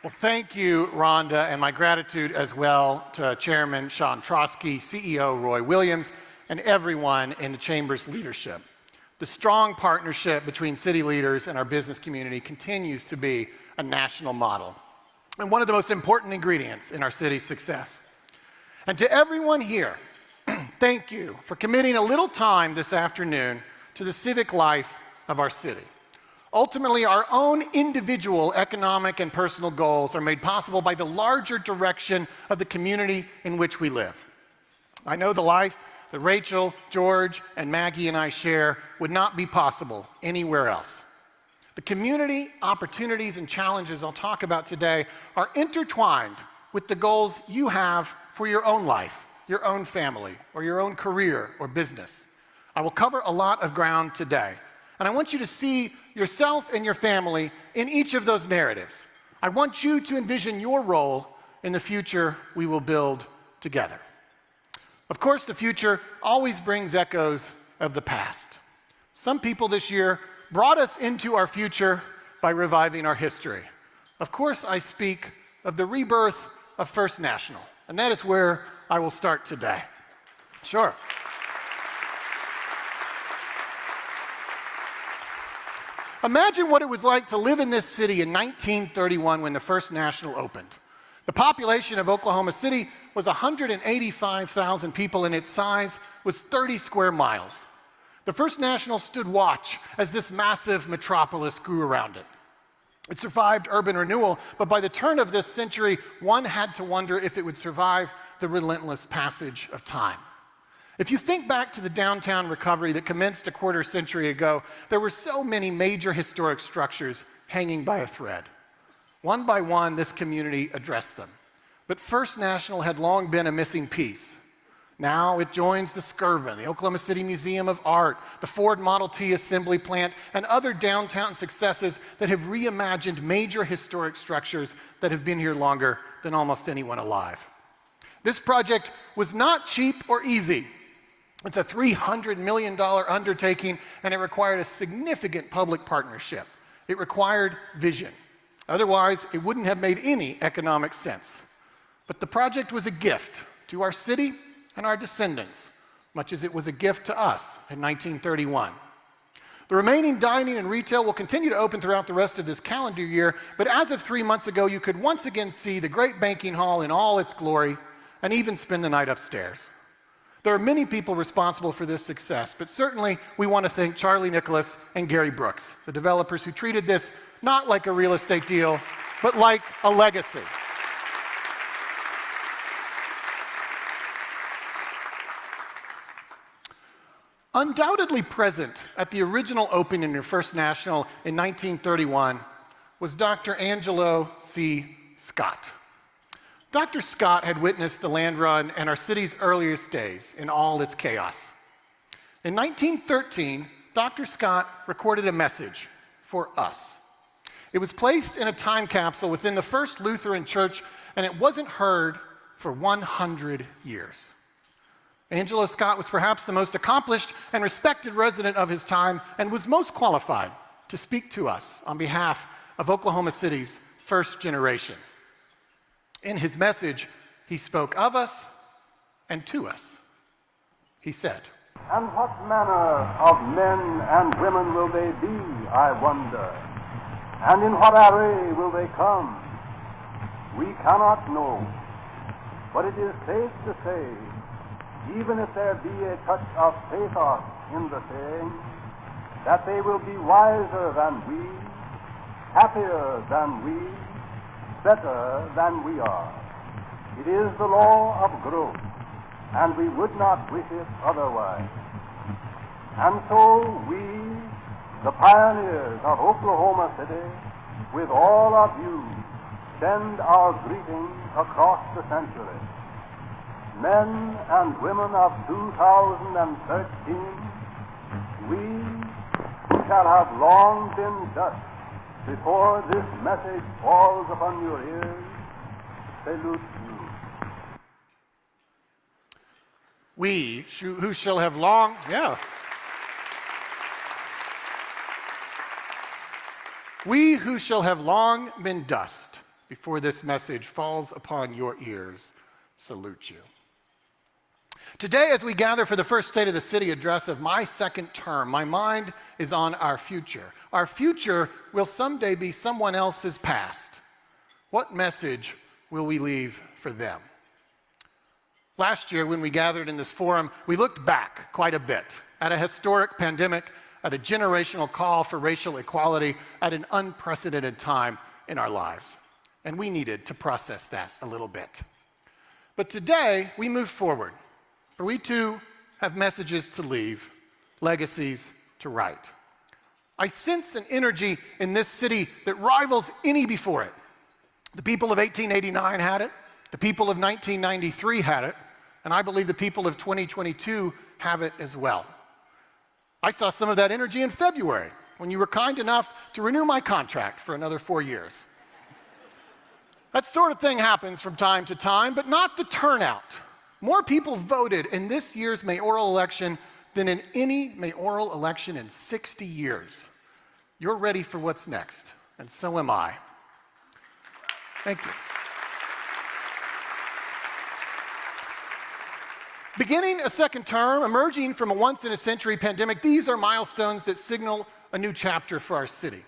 Well, thank you, Rhonda, and my gratitude as well to Chairman Sean Trosky, CEO Roy Williams, and everyone in the Chamber's leadership. The strong partnership between city leaders and our business community continues to be a national model and one of the most important ingredients in our city's success. And to everyone here, thank you for committing a little time this afternoon to the civic life of our city. Ultimately, our own individual economic and personal goals are made possible by the larger direction of the community in which we live. I know the life that Rachel, George, and Maggie and I share would not be possible anywhere else. The community, opportunities, and challenges I'll talk about today are intertwined with the goals you have for your own life, your own family, or your own career or business. I will cover a lot of ground today, and I want you to see yourself and your family in each of those narratives. I want you to envision your role in the future we will build together. Of course, the future always brings echoes of the past. Some people this year brought us into our future by reviving our history. Of course, I speak of the rebirth of First National, and that is where I will start today. Sure. Imagine what it was like to live in this city in 1931 when the First National opened. The population of Oklahoma City was 185,000 people, and its size was 30 square miles. The First National stood watch as this massive metropolis grew around it. It survived urban renewal, but by the turn of this century, one had to wonder if it would survive the relentless passage of time. If you think back to the downtown recovery that commenced a quarter century ago, there were so many major historic structures hanging by a thread. One by one, this community addressed them. But First National had long been a missing piece. Now it joins the Skirvin, the Oklahoma City Museum of Art, the Ford Model T assembly plant, and other downtown successes that have reimagined major historic structures that have been here longer than almost anyone alive. This project was not cheap or easy. It's a $300 million undertaking, and it required a significant public partnership. It required vision. Otherwise, it wouldn't have made any economic sense. But the project was a gift to our city and our descendants, much as it was a gift to us in 1931. The remaining dining and retail will continue to open throughout the rest of this calendar year, but as of 3 months ago, you could once again see the great banking hall in all its glory and even spend the night upstairs. There are many people responsible for this success, but certainly we want to thank Charlie Nicholas and Gary Brooks, the developers who treated this not like a real estate deal, but like a legacy. Undoubtedly present at the original opening of First National in 1931 was Dr. Angelo C. Scott. Dr. Scott had witnessed the land run and our city's earliest days in all its chaos. In 1913, Dr. Scott recorded a message for us. It was placed in a time capsule within the First Lutheran Church, and it wasn't heard for 100 years. Angelo Scott was perhaps the most accomplished and respected resident of his time and was most qualified to speak to us on behalf of Oklahoma City's first generation. In his message, he spoke of us and to us. He said, "And what manner of men and women will they be, I wonder? And in what array will they come? We cannot know. But it is safe to say, even if there be a touch of pathos in the saying, that they will be wiser than we, happier than we, better than we are. It is the law of growth, and we would not wish it otherwise. And so we, the pioneers of Oklahoma City, with all of you, send our greeting across the century. Men and women of 2013, we who shall have long been dust before this message falls upon your ears, salute you. We who shall have long, We who shall have long been dust before this message falls upon your ears, salute you. Today, as we gather for the first State of the City address of my second term, my mind is on our future. Our future will someday be someone else's past. What message will we leave for them? Last year, when we gathered in this forum, we looked back quite a bit at a historic pandemic, at a generational call for racial equality, at an unprecedented time in our lives. And we needed to process that a little bit. But today, we move forward. For we too have messages to leave, legacies to write. I sense an energy in this city that rivals any before it. The people of 1889 had it, the people of 1993 had it, and I believe the people of 2022 have it as well. I saw some of that energy in February, when you were kind enough to renew my contract for another 4 years. That sort of thing happens from time to time, but not the turnout. More people voted in this year's mayoral election than in any mayoral election in 60 years. You're ready for what's next, and so am I. Thank you. Beginning a second term, emerging from a once-in-a-century pandemic, these are milestones that signal a new chapter for our city.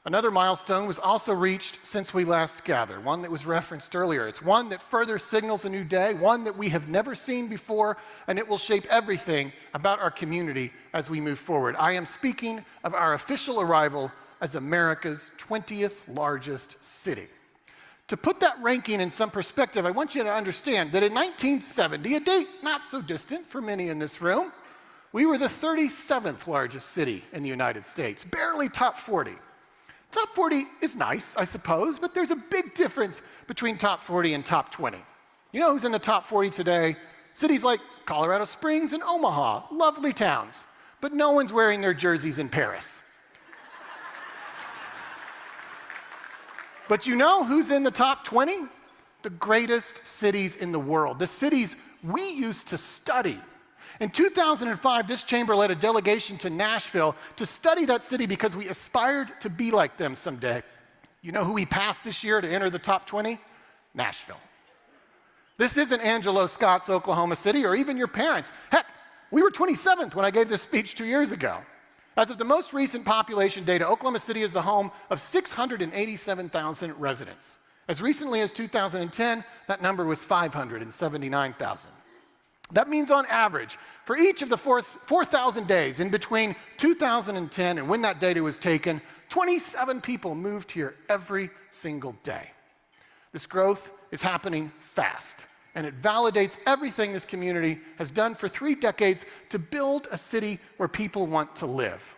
Another milestone was also reached since we last gathered, one that was referenced earlier. It's one that further signals a new day, one that we have never seen before, and it will shape everything about our community as we move forward. I am speaking of our official arrival as America's 20th largest city. To put that ranking in some perspective, I want you to understand that in 1970, a date not so distant for many in this room, we were the 37th largest city in the United States, barely top 40. Top 40 is nice, I suppose, but there's a big difference between top 40 and top 20. You know who's in the top 40 today? Cities like Colorado Springs and Omaha, lovely towns, but no one's wearing their jerseys in Paris. But you know who's in the top 20? The greatest cities in the world, the cities we used to study. In 2005, this chamber led a delegation to Nashville to study that city because we aspired to be like them someday. You know who we passed this year to enter the top 20? Nashville. This isn't Angelo Scott's Oklahoma City or even your parents. Heck, we were 27th when I gave this speech 2 years ago. As of the most recent population data, Oklahoma City is the home of 687,000 residents. As recently as 2010, that number was 579,000. That means on average, for each of the 4,000 days in between 2010 and when that data was taken, 27 people moved here every single day. This growth is happening fast, and it validates everything this community has done for 3 decades to build a city where people want to live.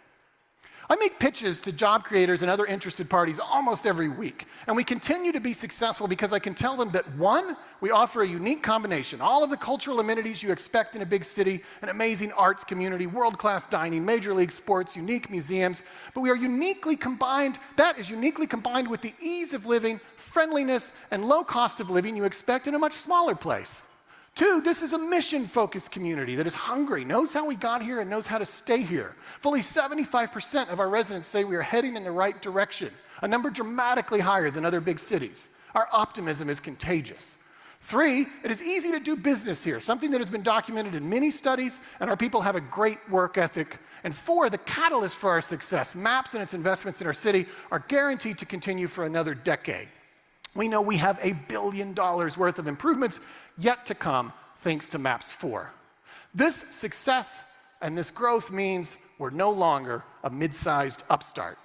I make pitches to job creators and other interested parties almost every week, and we continue to be successful because I can tell them that, one, we offer a unique combination, all of the cultural amenities you expect in a big city, an amazing arts community, world-class dining, major league sports, unique museums, but that is uniquely combined with the ease of living, friendliness, and low cost of living you expect in a much smaller place. 2, this is a mission-focused community that is hungry, knows how we got here, and knows how to stay here. Fully 75% of our residents say we are heading in the right direction, a number dramatically higher than other big cities. Our optimism is contagious. 3, it is easy to do business here, something that has been documented in many studies, and our people have a great work ethic. And 4, the catalyst for our success, MAPS and its investments in our city, are guaranteed to continue for another decade. We know we have $1 billion worth of improvements yet to come thanks to MAPS 4. This success and this growth means we're no longer a mid-sized upstart.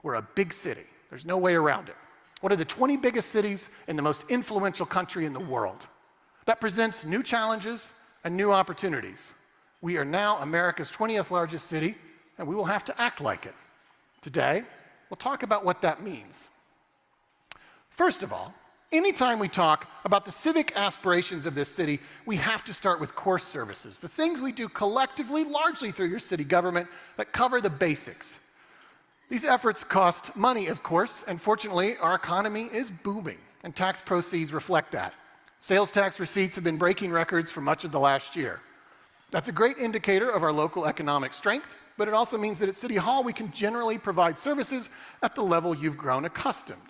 We're a big city. There's no way around it. One of the 20 biggest cities in the most influential country in the world. That presents new challenges and new opportunities. We are now America's 20th largest city, and we will have to act like it. Today, we'll talk about what that means. First of all, anytime we talk about the civic aspirations of this city, we have to start with core services, the things we do collectively, largely through your city government, that cover the basics. These efforts cost money, of course, and fortunately, our economy is booming, and tax proceeds reflect that. Sales tax receipts have been breaking records for much of the last year. That's a great indicator of our local economic strength, but it also means that at City Hall, we can generally provide services at the level you've grown accustomed.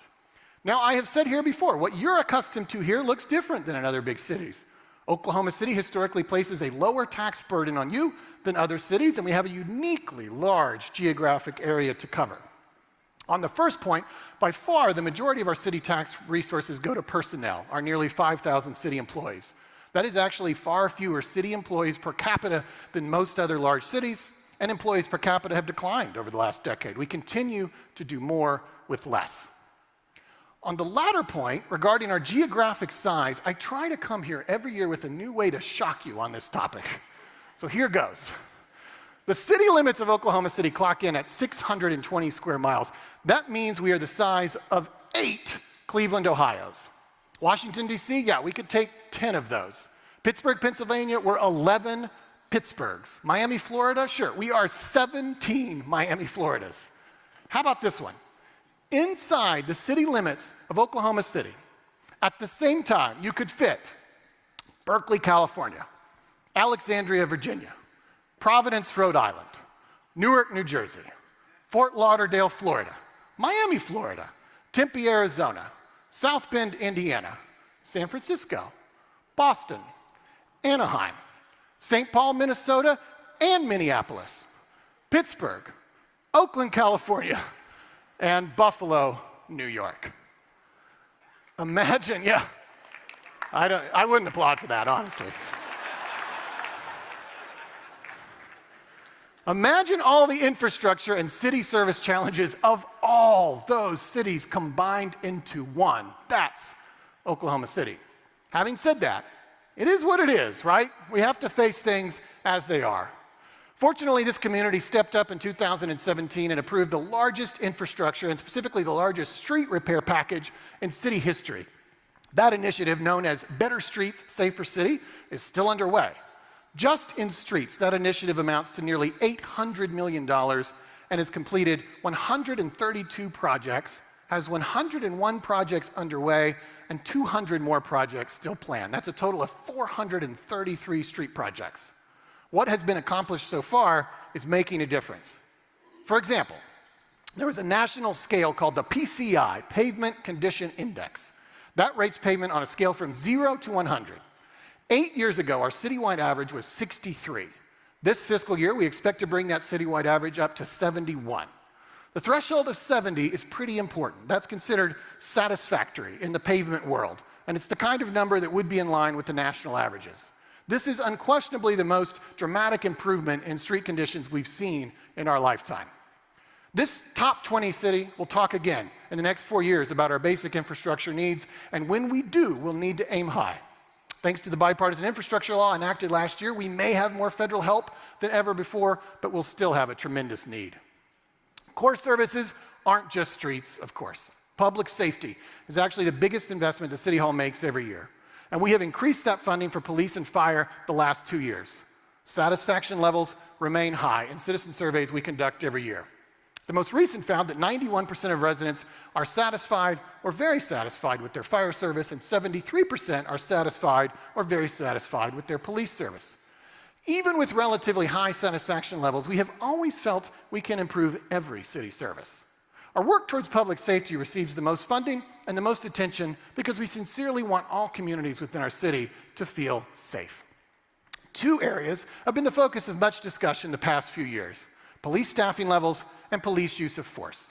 Now, I have said here before, what you're accustomed to here looks different than in other big cities. Oklahoma City historically places a lower tax burden on you than other cities, and we have a uniquely large geographic area to cover. On the first point, by far the majority of our city tax resources go to personnel, our nearly 5,000 city employees. That is actually far fewer city employees per capita than most other large cities, and employees per capita have declined over the last decade. We continue to do more with less. On the latter point, regarding our geographic size, I try to come here every year with a new way to shock you on this topic. So here goes. The city limits of Oklahoma City clock in at 620 square miles. That means we are the size of 8 Cleveland, Ohios. Washington, D.C., yeah, we could take 10 of those. Pittsburgh, Pennsylvania, we're 11 Pittsburghs. Miami, Florida, sure, we are 17 Miami, Floridas. How about this one? Inside the city limits of Oklahoma City, at the same time, you could fit Berkeley, California, Alexandria, Virginia, Providence, Rhode Island, Newark, New Jersey, Fort Lauderdale, Florida, Miami, Florida, Tempe, Arizona, South Bend, Indiana, San Francisco, Boston, Anaheim, St. Paul, Minnesota, and Minneapolis, Pittsburgh, Oakland, California, and Buffalo, New York. Imagine, yeah, I wouldn't applaud for that, honestly. Imagine all the infrastructure and city service challenges of all those cities combined into one. That's Oklahoma City. Having said that, it is what it is, right? We have to face things as they are. Fortunately, this community stepped up in 2017 and approved the largest infrastructure, and specifically the largest street repair package in city history. That initiative, known as Better Streets, Safer City, is still underway. Just in streets, that initiative amounts to nearly $800 million and has completed 132 projects, has 101 projects underway, and 200 more projects still planned. That's a total of 433 street projects. What has been accomplished so far is making a difference. For example, there was a national scale called the PCI, Pavement Condition Index. That rates pavement on a scale from 0 to 100. 8 years ago, our citywide average was 63. This fiscal year, we expect to bring that citywide average up to 71. The threshold of 70 is pretty important. That's considered satisfactory in the pavement world, and it's the kind of number that would be in line with the national averages. This is unquestionably the most dramatic improvement in street conditions we've seen in our lifetime. This top 20 city will talk again in the next 4 years about our basic infrastructure needs, and when we do, we'll need to aim high. Thanks to the bipartisan infrastructure law enacted last year, we may have more federal help than ever before, but we'll still have a tremendous need. Core services aren't just streets, of course. Public safety is actually the biggest investment the City Hall makes every year. And we have increased that funding for police and fire the last 2 years. Satisfaction levels remain high in citizen surveys we conduct every year. The most recent found that 91% of residents are satisfied or very satisfied with their fire service, and 73% are satisfied or very satisfied with their police service. Even with relatively high satisfaction levels, we have always felt we can improve every city service. Our work towards public safety receives the most funding and the most attention because we sincerely want all communities within our city to feel safe. 2 areas have been the focus of much discussion the past few years: police staffing levels and police use of force.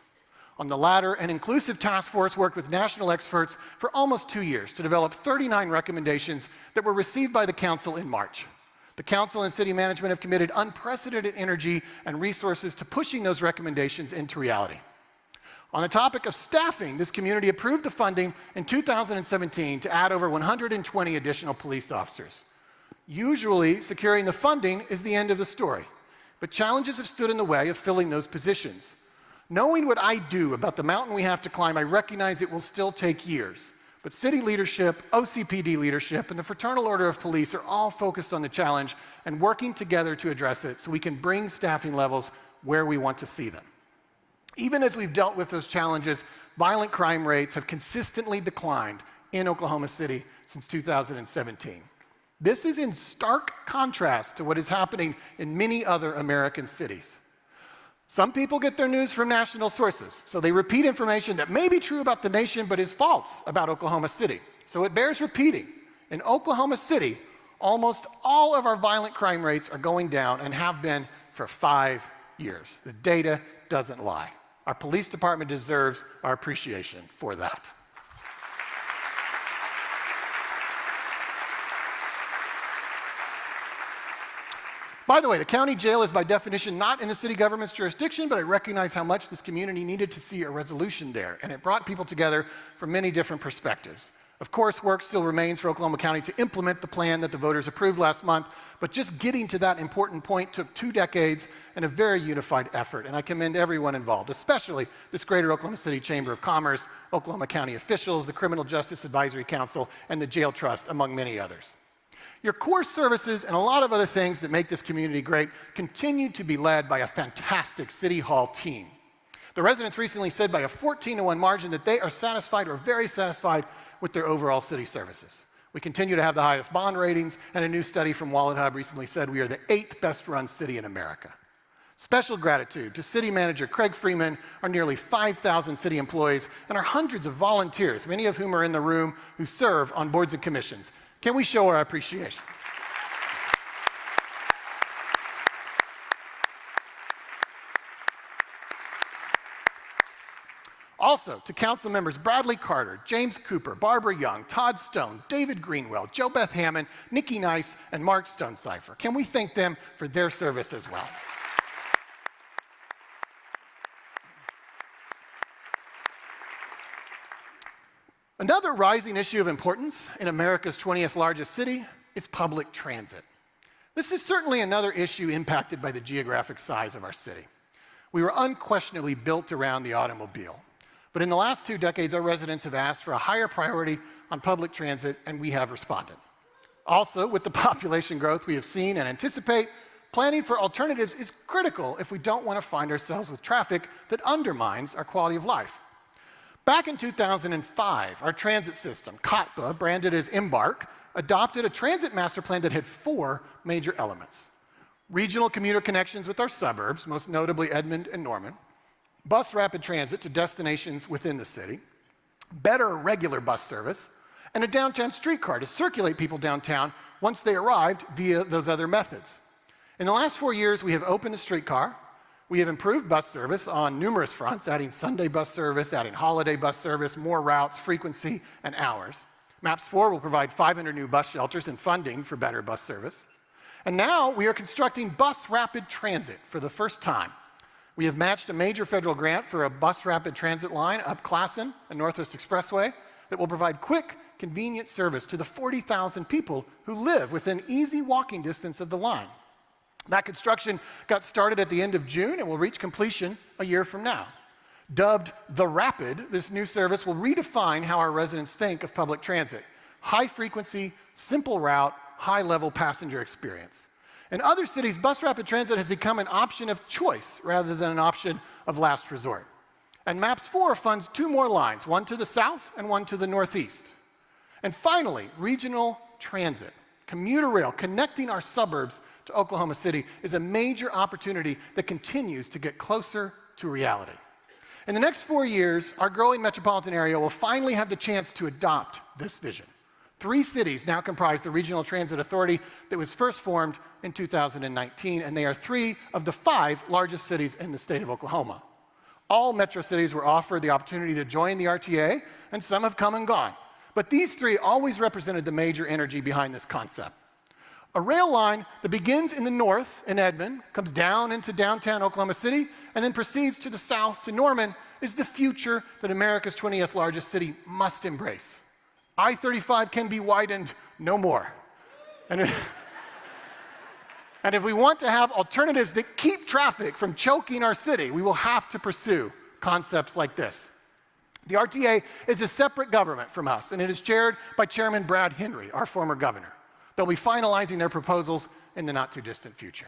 On the latter, an inclusive task force worked with national experts for almost 2 years to develop 39 recommendations that were received by the council in March. The council and city management have committed unprecedented energy and resources to pushing those recommendations into reality. On the topic of staffing, this community approved the funding in 2017 to add over 120 additional police officers. Usually, securing the funding is the end of the story, but challenges have stood in the way of filling those positions. Knowing what I do about the mountain we have to climb, I recognize it will still take years. But city leadership, OCPD leadership, and the Fraternal Order of Police are all focused on the challenge and working together to address it so we can bring staffing levels where we want to see them. Even as we've dealt with those challenges, violent crime rates have consistently declined in Oklahoma City since 2017. This is in stark contrast to what is happening in many other American cities. Some people get their news from national sources, so they repeat information that may be true about the nation but is false about Oklahoma City. So it bears repeating. In Oklahoma City, almost all of our violent crime rates are going down and have been for 5 years. The data doesn't lie. Our police department deserves our appreciation for that. By the way, the county jail is by definition not in the city government's jurisdiction, but I recognize how much this community needed to see a resolution there, and it brought people together from many different perspectives. Of course, work still remains for Oklahoma County to implement the plan that the voters approved last month, but just getting to that important point took 2 decades and a very unified effort, and I commend everyone involved, especially this Greater Oklahoma City Chamber of Commerce, Oklahoma County officials, the Criminal Justice Advisory Council, and the Jail Trust, among many others. Your core services and a lot of other things that make this community great continue to be led by a fantastic City Hall team. The residents recently said by a 14-1 margin that they are satisfied or very satisfied with their overall city services. We continue to have the highest bond ratings, and a new study from WalletHub recently said we are the 8th best-run city in America. Special gratitude to City Manager Craig Freeman, our nearly 5,000 city employees, and our hundreds of volunteers, many of whom are in the room, who serve on boards and commissions. Can we show our appreciation? Also, to council members Bradley Carter, James Cooper, Barbara Young, Todd Stone, David Greenwell, Jo Beth Hammond, Nikki Nice, and Mark Stonecipher. Can we thank them for their service as well? Another rising issue of importance in America's 20th largest city is public transit. This is certainly another issue impacted by the geographic size of our city. We were unquestionably built around the automobile, but in the last 2 decades, our residents have asked for a higher priority on public transit, and we have responded. Also, with the population growth we have seen and anticipate, planning for alternatives is critical if we don't want to find ourselves with traffic that undermines our quality of life. Back in 2005, our transit system, COTBA, branded as Embark, adopted a transit master plan that had 4 major elements: regional commuter connections with our suburbs, most notably Edmond and Norman, bus rapid transit to destinations within the city, better regular bus service, and a downtown streetcar to circulate people downtown once they arrived via those other methods. In the last 4 years, we have opened the streetcar. We have improved bus service on numerous fronts, adding Sunday bus service, adding holiday bus service, more routes, frequency, and hours. MAPS 4 will provide 500 new bus shelters and funding for better bus service. And now we are constructing bus rapid transit for the first time. We have matched a major federal grant for a bus rapid transit line up Classen and Northwest Expressway that will provide quick, convenient service to the 40,000 people who live within easy walking distance of the line. That construction got started at the end of June and will reach completion a year from now. Dubbed The Rapid, this new service will redefine how our residents think of public transit. High frequency, simple route, high-level passenger experience. In other cities, bus rapid transit has become an option of choice rather than an option of last resort. And MAPS 4 funds 2 more lines, one to the south and one to the northeast. And finally, regional transit, commuter rail connecting our suburbs to Oklahoma City is a major opportunity that continues to get closer to reality. In the next 4 years, our growing metropolitan area will finally have the chance to adopt this vision. 3 cities now comprise the Regional Transit Authority that was first formed in 2019, and they are 3 of the 5 largest cities in the state of Oklahoma. All metro cities were offered the opportunity to join the RTA, and some have come and gone. But these 3 always represented the major energy behind this concept. A rail line that begins in the north in Edmond, comes down into downtown Oklahoma City, and then proceeds to the south to Norman is the future that America's 20th largest city must embrace. I-35 can be widened no more. And if we want to have alternatives that keep traffic from choking our city, we will have to pursue concepts like this. The RTA is a separate government from us, and it is chaired by Chairman Brad Henry, our former governor. They'll be finalizing their proposals in the not-too-distant future.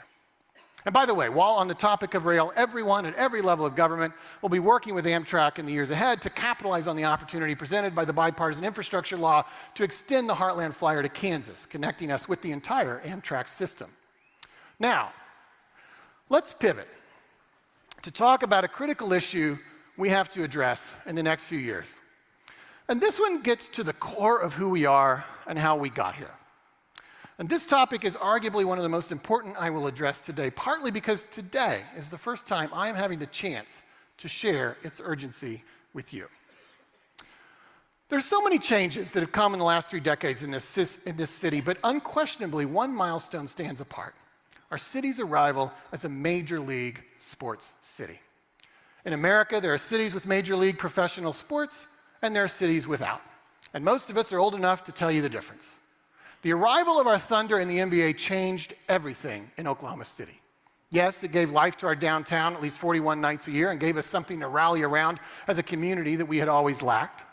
And by the way, while on the topic of rail, everyone at every level of government will be working with Amtrak in the years ahead to capitalize on the opportunity presented by the bipartisan infrastructure law to extend the Heartland Flyer to Kansas, connecting us with the entire Amtrak system. Now, let's pivot to talk about a critical issue we have to address in the next few years. And this one gets to the core of who we are and how we got here. And this topic is arguably one of the most important I will address today, partly because today is the first time I am having the chance to share its urgency with you. There's so many changes that have come in the last 3 decades in this city, but unquestionably one milestone stands apart: our city's arrival as a major league sports city. In America, there are cities with major league professional sports, and there are cities without. And most of us are old enough to tell you the difference. The arrival of our Thunder in the NBA changed everything in Oklahoma City. Yes, it gave life to our downtown at least 41 nights a year and gave us something to rally around as a community that we had always lacked.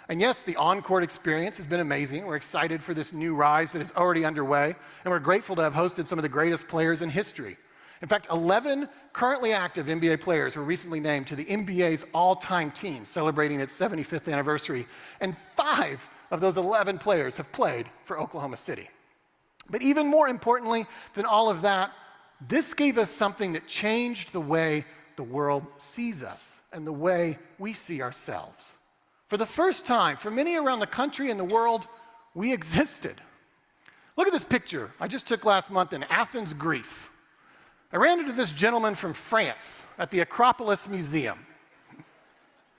And yes, the on-court experience has been amazing. We're excited for this new rise that is already underway, and we're grateful to have hosted some of the greatest players in history. In fact, 11 currently active NBA players were recently named to the NBA's all-time team, celebrating its 75th anniversary, and 5 of those 11 players have played for Oklahoma City. But even more importantly than all of that, this gave us something that changed the way the world sees us and the way we see ourselves. For the first time, for many around the country and the world, we existed. Look at this picture I just took last month in Athens, Greece. I ran into this gentleman from France at the Acropolis Museum.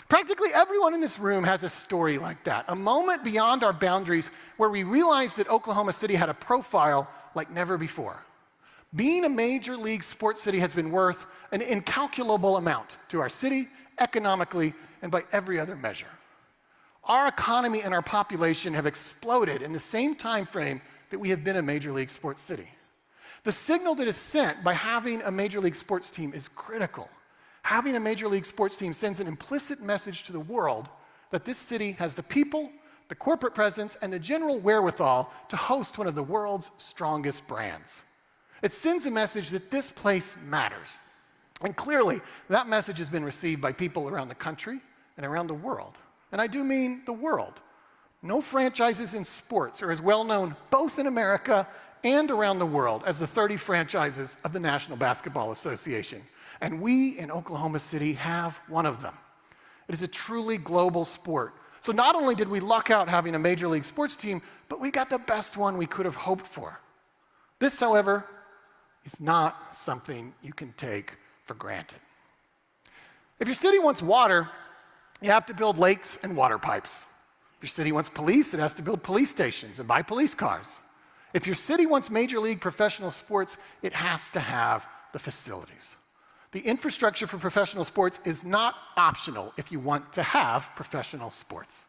Practically everyone in this room has a story like that, a moment beyond our boundaries where we realized that Oklahoma City had a profile like never before. Being a major league sports city has been worth an incalculable amount to our city, economically, and by every other measure. Our economy and our population have exploded in the same time frame that we have been a major league sports city. The signal that is sent by having a major league sports team is critical. Having a major league sports team sends an implicit message to the world that this city has the people, the corporate presence, and the general wherewithal to host one of the world's strongest brands. It sends a message that this place matters. And clearly, that message has been received by people around the country and around the world. And I do mean the world. No franchises in sports are as well known both in America and around the world as the 30 franchises of the National Basketball Association. And we in Oklahoma City have one of them. It is a truly global sport. So not only did we luck out having a major league sports team, but we got the best one we could have hoped for. This, however, is not something you can take for granted. If your city wants water, you have to build lakes and water pipes. If your city wants police, it has to build police stations and buy police cars. If your city wants major league professional sports, it has to have the facilities. The infrastructure for professional sports is not optional if you want to have professional sports.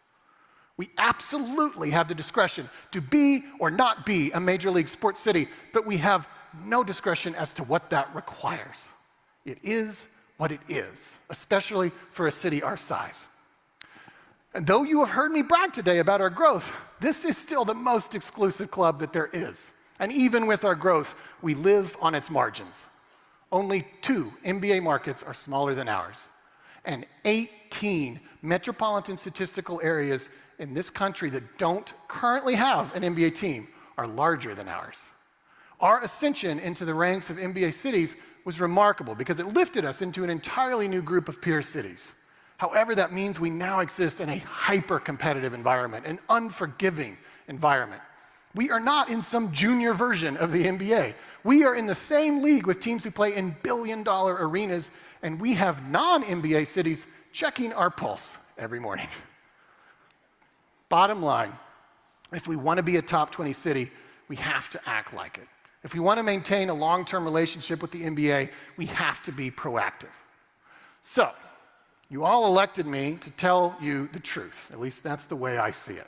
We absolutely have the discretion to be or not be a major league sports city, but we have no discretion as to what that requires. It is what it is, especially for a city our size. And though you have heard me brag today about our growth, this is still the most exclusive club that there is. And even with our growth, we live on its margins. Only 2 NBA markets are smaller than ours, and 18 metropolitan statistical areas in this country that don't currently have an NBA team are larger than ours. Our ascension into the ranks of NBA cities was remarkable because it lifted us into an entirely new group of peer cities. However, that means we now exist in a hyper-competitive environment, an unforgiving environment. We are not in some junior version of the NBA. We are in the same league with teams who play in billion-dollar arenas, and we have non-NBA cities checking our pulse every morning. Bottom line, if we want to be a top 20 city, we have to act like it. If we want to maintain a long-term relationship with the NBA, we have to be proactive. So, you all elected me to tell you the truth. At least that's the way I see it.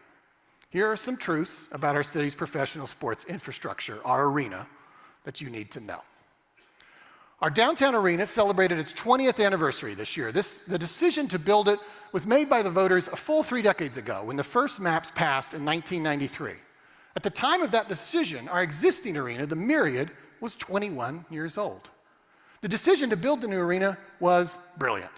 Here are some truths about our city's professional sports infrastructure, our arena, that you need to know. Our downtown arena celebrated its 20th anniversary this year. The decision to build it was made by the voters a full 3 decades ago when the first maps passed in 1993. At the time of that decision, our existing arena, the Myriad, was 21 years old. The decision to build the new arena was brilliant.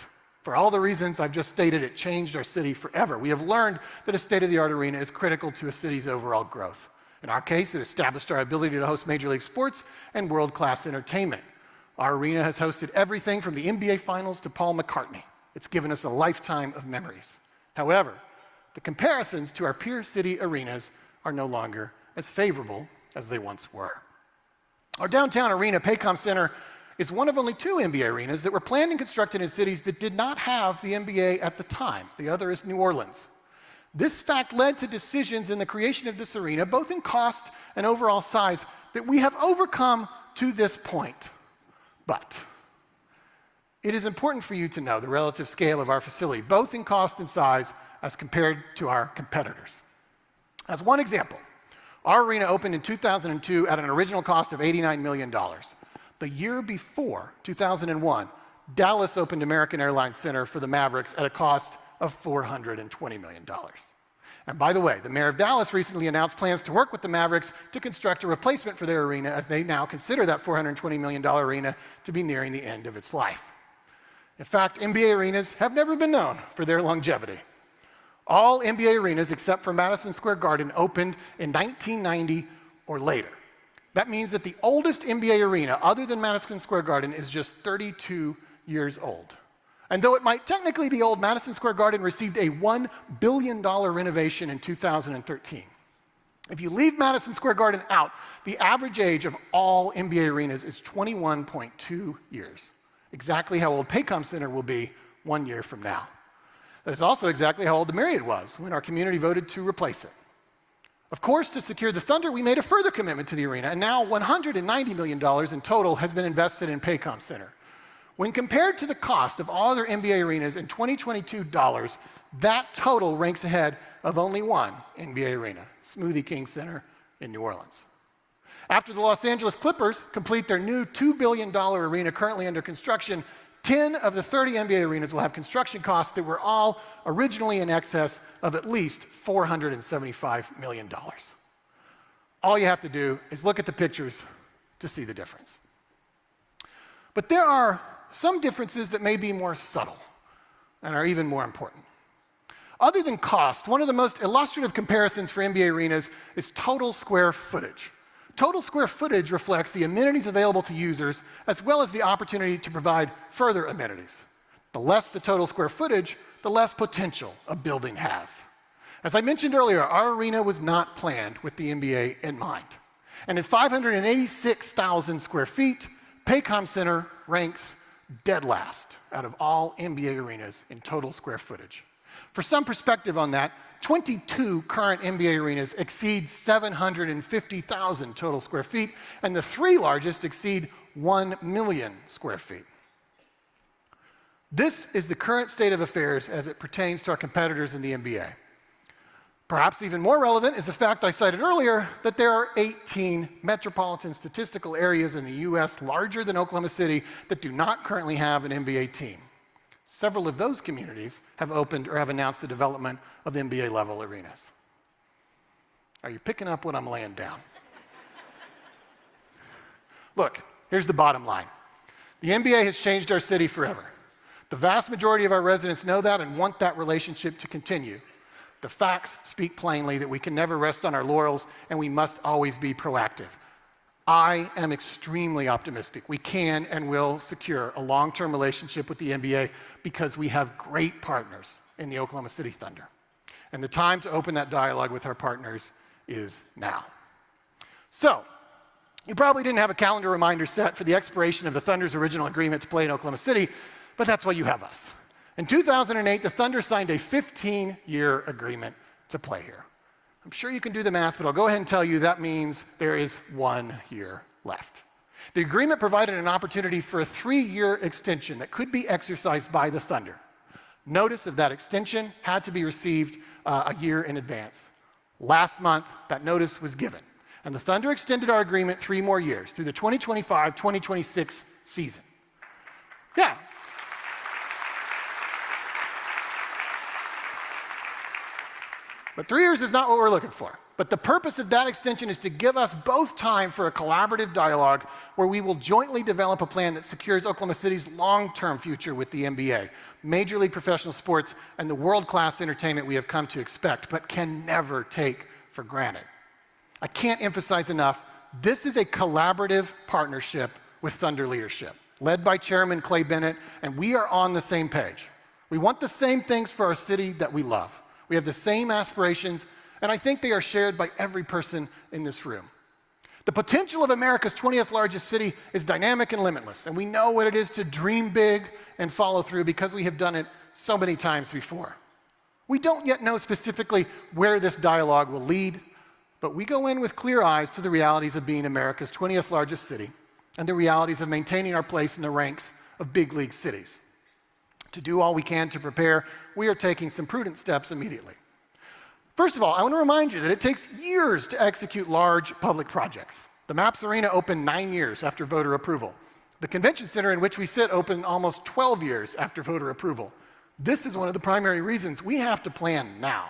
For all the reasons I've just stated, it changed our city forever. We have learned that a state-of-the-art arena is critical to a city's overall growth. In our case, it established our ability to host major league sports and world-class entertainment. Our arena has hosted everything from the NBA Finals to Paul McCartney. It's given us a lifetime of memories. However, the comparisons to our peer city arenas are no longer as favorable as they once were. Our downtown arena, Paycom Center, is one of only 2 NBA arenas that were planned and constructed in cities that did not have the NBA at the time. The other is New Orleans. This fact led to decisions in the creation of this arena, both in cost and overall size, that we have overcome to this point. But it is important for you to know the relative scale of our facility, both in cost and size, as compared to our competitors. As one example, our arena opened in 2002 at an original cost of $89 million. The year before, 2001, Dallas opened American Airlines Center for the Mavericks at a cost of $420 million. And by the way, the mayor of Dallas recently announced plans to work with the Mavericks to construct a replacement for their arena, as they now consider that $420 million arena to be nearing the end of its life. In fact, NBA arenas have never been known for their longevity. All NBA arenas, except for Madison Square Garden, opened in 1990 or later. That means that the oldest NBA arena, other than Madison Square Garden, is just 32 years old. And though it might technically be old, Madison Square Garden received a $1 billion renovation in 2013. If you leave Madison Square Garden out, the average age of all NBA arenas is 21.2 years. Exactly how old Paycom Center will be 1 year from now. That is also exactly how old the Marriott was when our community voted to replace it. Of course, to secure the Thunder, we made a further commitment to the arena, and now $190 million in total has been invested in Paycom Center. When compared to the cost of all other NBA arenas in 2022 dollars, that total ranks ahead of only one NBA arena, Smoothie King Center in New Orleans. After the Los Angeles Clippers complete their new $2 billion arena currently under construction, 10 of the 30 NBA arenas will have construction costs that were all originally in excess of at least $475 million. All you have to do is look at the pictures to see the difference. But there are some differences that may be more subtle and are even more important. Other than cost, one of the most illustrative comparisons for NBA arenas is total square footage. Total square footage reflects the amenities available to users, as well as the opportunity to provide further amenities. The less the total square footage, the less potential a building has. As I mentioned earlier, our arena was not planned with the NBA in mind. And at 586,000 square feet, Paycom Center ranks dead last out of all NBA arenas in total square footage. For some perspective on that, 22 current NBA arenas exceed 750,000 total square feet, and the 3 largest exceed 1 million square feet. This is the current state of affairs as it pertains to our competitors in the NBA. Perhaps even more relevant is the fact I cited earlier that there are 18 metropolitan statistical areas in the US larger than Oklahoma City that do not currently have an NBA team. Several of those communities have opened or have announced the development of NBA-level arenas. Are you picking up what I'm laying down? Look, here's the bottom line. The NBA has changed our city forever. The vast majority of our residents know that and want that relationship to continue. The facts speak plainly that we can never rest on our laurels and we must always be proactive. I am extremely optimistic. We can and will secure a long-term relationship with the NBA because we have great partners in the Oklahoma City Thunder. And the time to open that dialogue with our partners is now. So, you probably didn't have a calendar reminder set for the expiration of the Thunder's original agreement to play in Oklahoma City, but that's why you have us. In 2008, the Thunder signed a 15-year agreement to play here. I'm sure you can do the math, but I'll go ahead and tell you that means there is 1 year left. The agreement provided an opportunity for a 3-year extension that could be exercised by the Thunder. Notice of that extension had to be received a year in advance. Last month, that notice was given, and the Thunder extended our agreement 3 more years through the 2025-2026 season. Yeah. But 3 years is not what we're looking for. But the purpose of that extension is to give us both time for a collaborative dialogue where we will jointly develop a plan that secures Oklahoma City's long-term future with the NBA, Major League Professional Sports, and the world-class entertainment we have come to expect, but can never take for granted. I can't emphasize enough, this is a collaborative partnership with Thunder leadership. led by Chairman Clay Bennett, and we are on the same page. We want the same things for our city that we love. We have the same aspirations, and I think they are shared by every person in this room. The potential of America's 20th largest city is dynamic and limitless, and we know what it is to dream big and follow through because we have done it so many times before. We don't yet know specifically where this dialogue will lead, but we go in with clear eyes to the realities of being America's 20th largest city and the realities of maintaining our place in the ranks of big league cities. To do all we can to prepare, we are taking some prudent steps immediately. First of all, I want to remind you that it takes years to execute large public projects. The MAPS Arena opened 9 years after voter approval. The convention center in which we sit opened almost 12 years after voter approval. This is one of the primary reasons we have to plan now.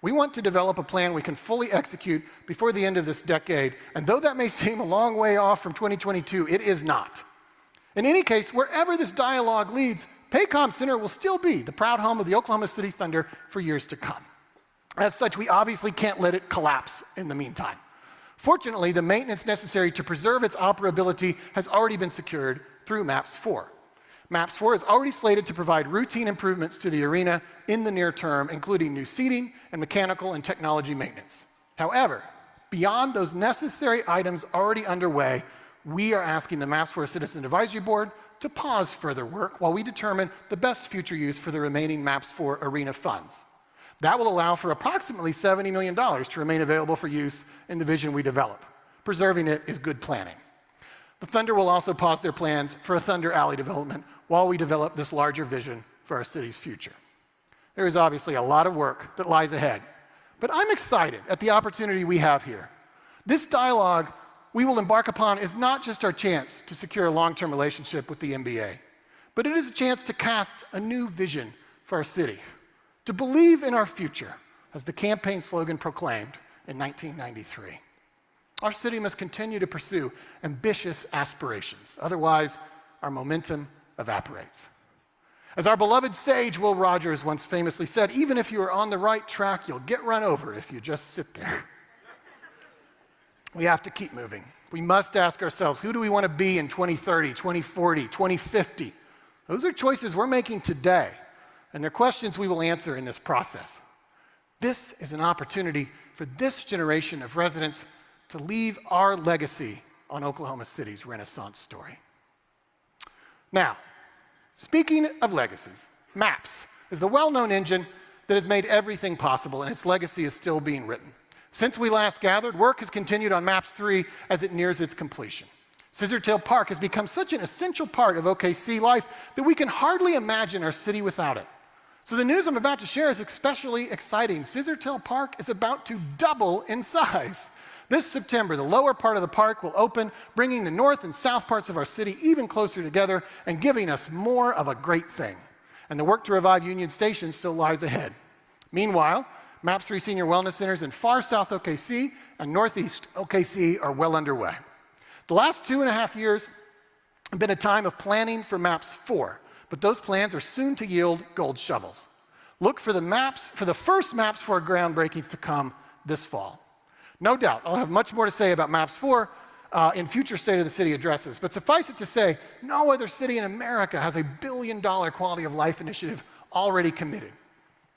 We want to develop a plan we can fully execute before the end of this decade, and though that may seem a long way off from 2022, it is not. In any case, wherever this dialogue leads, Paycom Center will still be the proud home of the Oklahoma City Thunder for years to come. As such, we obviously can't let it collapse in the meantime. Fortunately, the maintenance necessary to preserve its operability has already been secured through MAPS 4. MAPS 4 is already slated to provide routine improvements to the arena in the near term, including new seating and mechanical and technology maintenance. However, beyond those necessary items already underway, we are asking the MAPS 4 Citizen Advisory Board to pause further work while we determine the best future use for the remaining MAPS 4 arena funds. That will allow for approximately $70 million to remain available for use in the vision we develop. Preserving it is good planning. The Thunder will also pause their plans for a Thunder Alley development while we develop this larger vision for our city's future. There is obviously a lot of work that lies ahead, but I'm excited at the opportunity we have here. This dialogue we will embark upon is not just our chance to secure a long-term relationship with the NBA, but it is a chance to cast a new vision for our city. To believe in our future, as the campaign slogan proclaimed in 1993. Our city must continue to pursue ambitious aspirations, otherwise our momentum evaporates. As our beloved sage Will Rogers once famously said, even if you are on the right track, you'll get run over if you just sit there. We have to keep moving. We must ask ourselves, who do we want to be in 2030, 2040, 2050? Those are choices we're making today. And they're questions we will answer in this process. This is an opportunity for this generation of residents to leave our legacy on Oklahoma City's Renaissance story. Now, speaking of legacies, MAPS is the well-known engine that has made everything possible, and its legacy is still being written. Since we last gathered, work has continued on MAPS 3 as it nears its completion. Scissortail Park has become such an essential part of OKC life that we can hardly imagine our city without it. So the news I'm about to share is especially exciting. Scissortail Park is about to double in size. This September, the lower part of the park will open, bringing the north and south parts of our city even closer together and giving us more of a great thing. And the work to revive Union Station still lies ahead. Meanwhile, MAPS 3 senior wellness centers in far south OKC and northeast OKC are well underway. The last 2.5 years have been a time of planning for MAPS 4. But those plans are soon to yield gold shovels. Look for the first MAPS 4 groundbreakings to come this fall. No doubt, I'll have much more to say about MAPS 4 in future State of the City addresses, but suffice it to say, no other city in America has a $1 billion quality of life initiative already committed.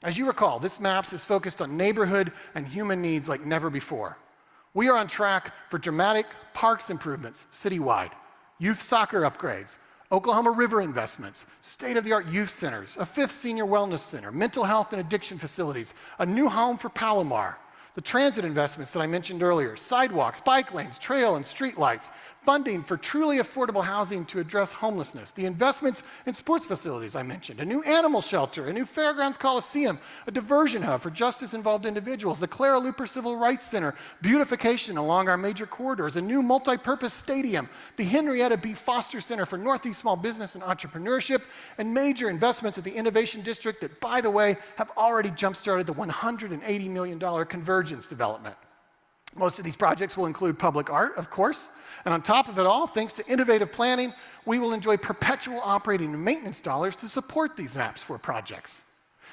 As you recall, this MAPS is focused on neighborhood and human needs like never before. We are on track for dramatic parks improvements citywide, youth soccer upgrades, Oklahoma River investments, state-of-the-art youth centers, a 5th senior wellness center, mental health and addiction facilities, a new home for Palomar, the transit investments that I mentioned earlier, sidewalks, bike lanes, trail and street lights, funding for truly affordable housing to address homelessness, the investments in sports facilities I mentioned, a new animal shelter, a new Fairgrounds Coliseum, a diversion hub for justice-involved individuals, the Clara Luper Civil Rights Center, beautification along our major corridors, a new multi-purpose stadium, the Henrietta B. Foster Center for Northeast Small Business and Entrepreneurship, and major investments at the Innovation District that, by the way, have already jump-started the $180 million convergence development. Most of these projects will include public art, of course, and on top of it all, thanks to innovative planning, we will enjoy perpetual operating and maintenance dollars to support these MAPS 4 projects.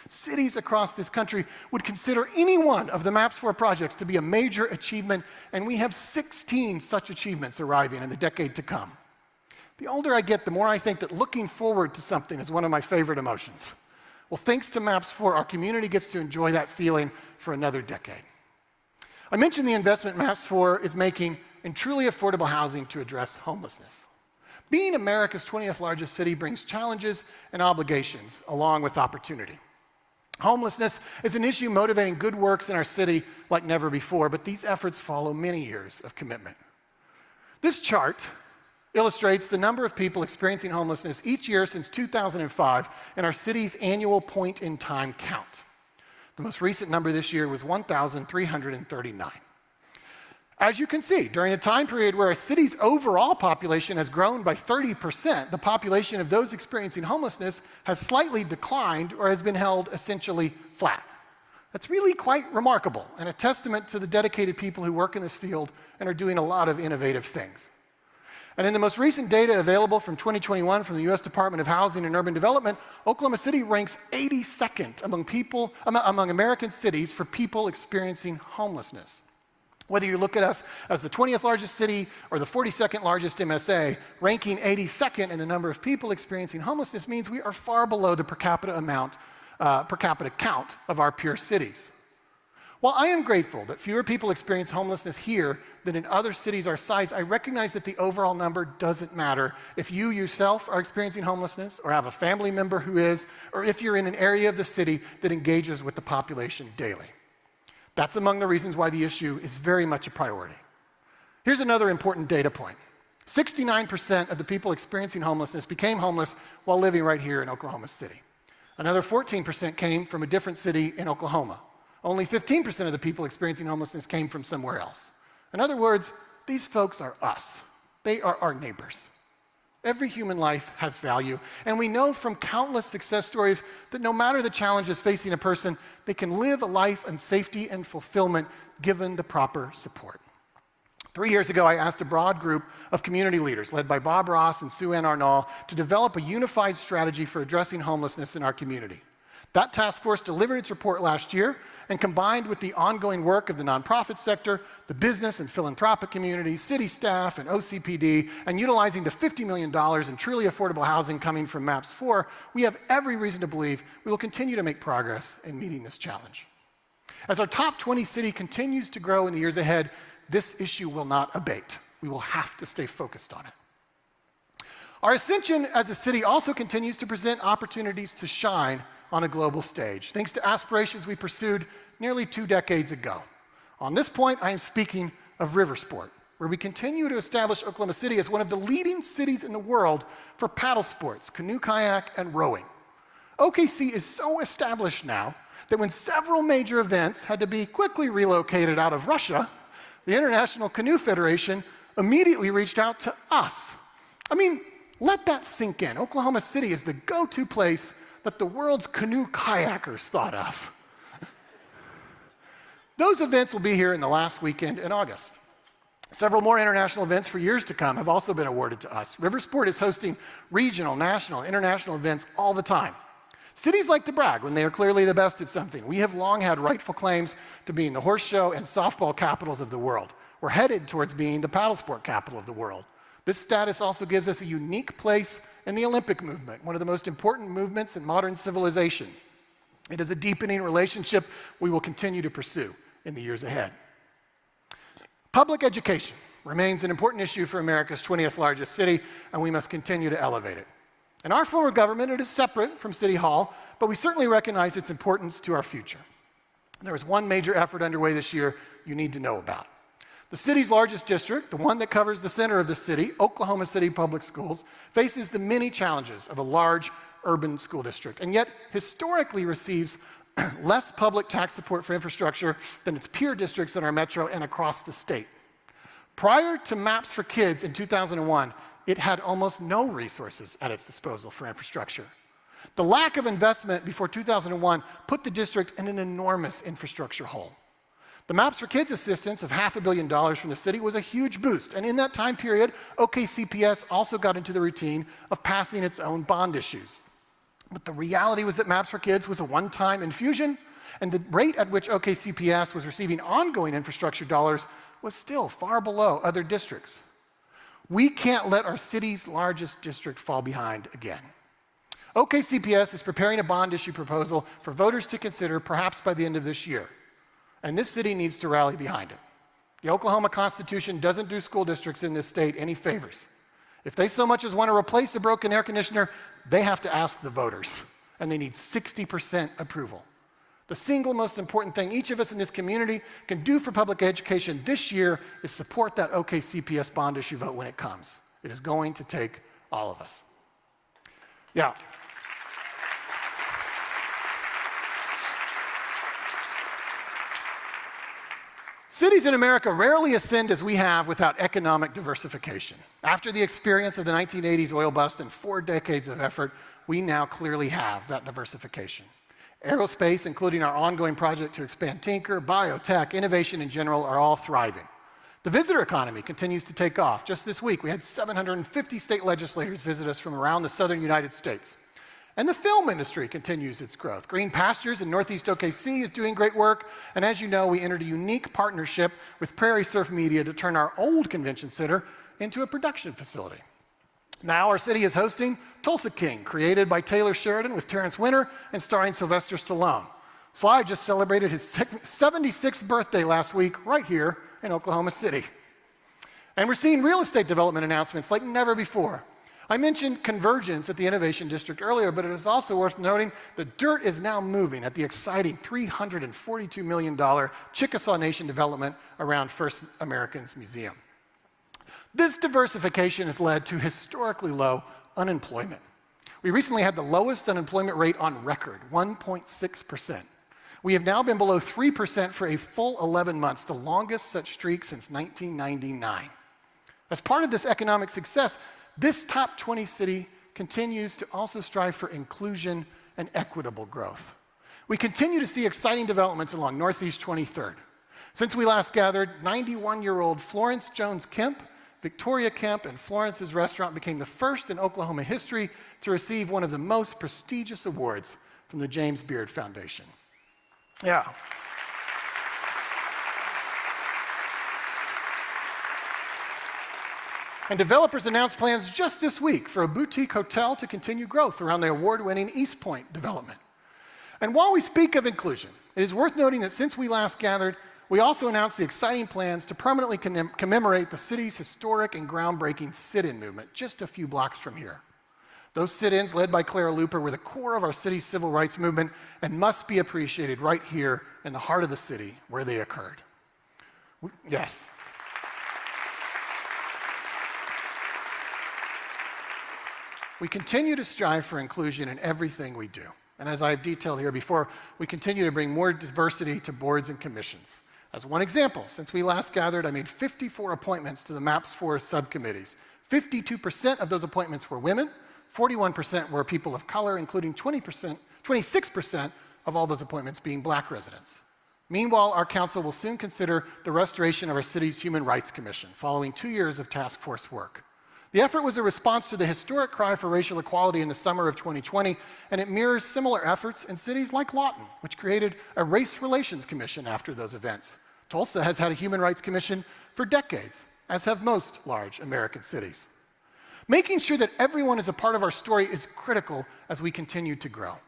Cities across this country would consider any one of the MAPS 4 projects to be a major achievement, and we have 16 such achievements arriving in the decade to come. The older I get, the more I think that looking forward to something is one of my favorite emotions. Well, thanks to MAPS4, our community gets to enjoy that feeling for another decade. I mentioned the investment MAPS4 is making in truly affordable housing to address homelessness. Being America's 20th largest city brings challenges and obligations along with opportunity. Homelessness is an issue motivating good works in our city like never before, but these efforts follow many years of commitment. This chart illustrates the number of people experiencing homelessness each year since 2005 in our city's annual point-in-time count. The most recent number this year was 1,339. As you can see, during a time period where a city's overall population has grown by 30%, the population of those experiencing homelessness has slightly declined or has been held essentially flat. That's really quite remarkable and a testament to the dedicated people who work in this field and are doing a lot of innovative things. And in the most recent data available from 2021 from the U.S. Department of Housing and Urban Development, Oklahoma City ranks 82nd among American cities for people experiencing homelessness. Whether you look at us as the 20th largest city or the 42nd largest MSA, ranking 82nd in the number of people experiencing homelessness means we are far below the per capita count of our peer cities. While I am grateful that fewer people experience homelessness here than in other cities our size, I recognize that the overall number doesn't matter if you yourself are experiencing homelessness or have a family member who is, or if you're in an area of the city that engages with the population daily. That's among the reasons why the issue is very much a priority. Here's another important data point. 69% of the people experiencing homelessness became homeless while living right here in Oklahoma City. Another 14% came from a different city in Oklahoma. Only 15% of the people experiencing homelessness came from somewhere else. In other words, these folks are us. They are our neighbors. Every human life has value, and we know from countless success stories that no matter the challenges facing a person, they can live a life in safety and fulfillment given the proper support. 3 years ago, I asked a broad group of community leaders, led by Bob Ross and Sue Ann Arnall, to develop a unified strategy for addressing homelessness in our community. That task force delivered its report last year, and combined with the ongoing work of the nonprofit sector, the business and philanthropic community, city staff, and OCPD, and utilizing the $50 million in truly affordable housing coming from MAPS4, we have every reason to believe we will continue to make progress in meeting this challenge. As our top 20 city continues to grow in the years ahead, this issue will not abate. We will have to stay focused on it. Our ascension as a city also continues to present opportunities to shine on a global stage, thanks to aspirations we pursued nearly 2 decades ago. On this point, I am speaking of river sport, where we continue to establish Oklahoma City as one of the leading cities in the world for paddle sports, canoe kayak, and rowing. OKC is so established now that when several major events had to be quickly relocated out of Russia, the International Canoe Federation immediately reached out to us. I mean, let that sink in. Oklahoma City is the go-to place that the world's canoe kayakers thought of. Those events will be here in the last weekend in August. Several more international events for years to come have also been awarded to us. Riversport is hosting regional, national, international events all the time. Cities like to brag when they are clearly the best at something. We have long had rightful claims to being the horse show and softball capitals of the world. We're headed towards being the paddle sport capital of the world. This status also gives us a unique place in the Olympic movement, one of the most important movements in modern civilization. It is a deepening relationship we will continue to pursue in the years ahead. Public education remains an important issue for America's 20th largest city, and we must continue to elevate it. In our form of government, it is separate from City Hall, but we certainly recognize its importance to our future. There is one major effort underway this year you need to know about. The city's largest district, the one that covers the center of the city, Oklahoma City Public Schools, faces the many challenges of a large urban school district, and yet historically receives less public tax support for infrastructure than its peer districts in our metro and across the state. Prior to Maps for Kids in 2001, it had almost no resources at its disposal for infrastructure. The lack of investment before 2001 put the district in an enormous infrastructure hole. The Maps for Kids assistance of $500 million from the city was a huge boost, and in that time period, OKCPS also got into the routine of passing its own bond issues. But the reality was that Maps for Kids was a one-time infusion, and the rate at which OKCPS was receiving ongoing infrastructure dollars was still far below other districts. We can't let our city's largest district fall behind again. OKCPS is preparing a bond issue proposal for voters to consider perhaps by the end of this year. And this city needs to rally behind it. The Oklahoma Constitution doesn't do school districts in this state any favors. If they so much as want to replace a broken air conditioner, they have to ask the voters, and they need 60% approval. The single most important thing each of us in this community can do for public education this year is support that OKCPS bond issue vote when it comes. It is going to take all of us. Yeah. Cities in America rarely ascend as we have without economic diversification. After the experience of the 1980s oil bust and 4 decades of effort, we now clearly have that diversification. Aerospace, including our ongoing project to expand Tinker, biotech, innovation in general, are all thriving. The visitor economy continues to take off. Just this week, we had 750 state legislators visit us from around the southern United States. And the film industry continues its growth. Green Pastures in Northeast OKC is doing great work. And as you know, we entered a unique partnership with Prairie Surf Media to turn our old convention center into a production facility. Now our city is hosting Tulsa King, created by Taylor Sheridan with Terrence Winter and starring Sylvester Stallone. Sly just celebrated his 76th birthday last week right here in Oklahoma City. And we're seeing real estate development announcements like never before. I mentioned convergence at the Innovation District earlier, but it is also worth noting the dirt is now moving at the exciting $342 million Chickasaw Nation development around First Americans Museum. This diversification has led to historically low unemployment. We recently had the lowest unemployment rate on record, 1.6%. We have now been below 3% for a full 11 months, the longest such streak since 1999. As part of this economic success, this top 20 city continues to also strive for inclusion and equitable growth. We continue to see exciting developments along Northeast 23rd. Since we last gathered, 91-year-old Florence Jones Kemp, Victoria Kemp, and Florence's restaurant became the first in Oklahoma history to receive one of the most prestigious awards from the James Beard Foundation. Yeah. And developers announced plans just this week for a boutique hotel to continue growth around the award-winning East Point development. And while we speak of inclusion, it is worth noting that since we last gathered, we also announced the exciting plans to permanently commemorate the city's historic and groundbreaking sit-in movement just a few blocks from here. Those sit-ins, led by Clara Luper, were the core of our city's civil rights movement and must be appreciated right here in the heart of the city where they occurred. Yes. We continue to strive for inclusion in everything we do. And as I've detailed here before, we continue to bring more diversity to boards and commissions. As one example, since we last gathered, I made 54 appointments to the MAPS 4 subcommittees. 52% of those appointments were women, 41% were people of color, including 26% of all those appointments being Black residents. Meanwhile, our council will soon consider the restoration of our city's Human Rights Commission, following 2 years of task force work. The effort was a response to the historic cry for racial equality in the summer of 2020, and it mirrors similar efforts in cities like Lawton, which created a Race Relations Commission after those events. Tulsa has had a Human Rights Commission for decades, as have most large American cities. Making sure that everyone is a part of our story is critical as we continue to grow.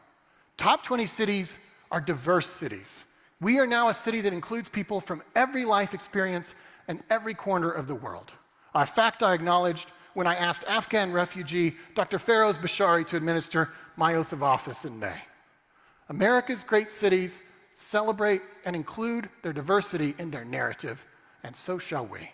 Top 20 cities are diverse cities. We are now a city that includes people from every life experience and every corner of the world. A fact I acknowledged when I asked Afghan refugee Dr. Feroz Bashari to administer my oath of office in May. America's great cities celebrate and include their diversity in their narrative, and so shall we.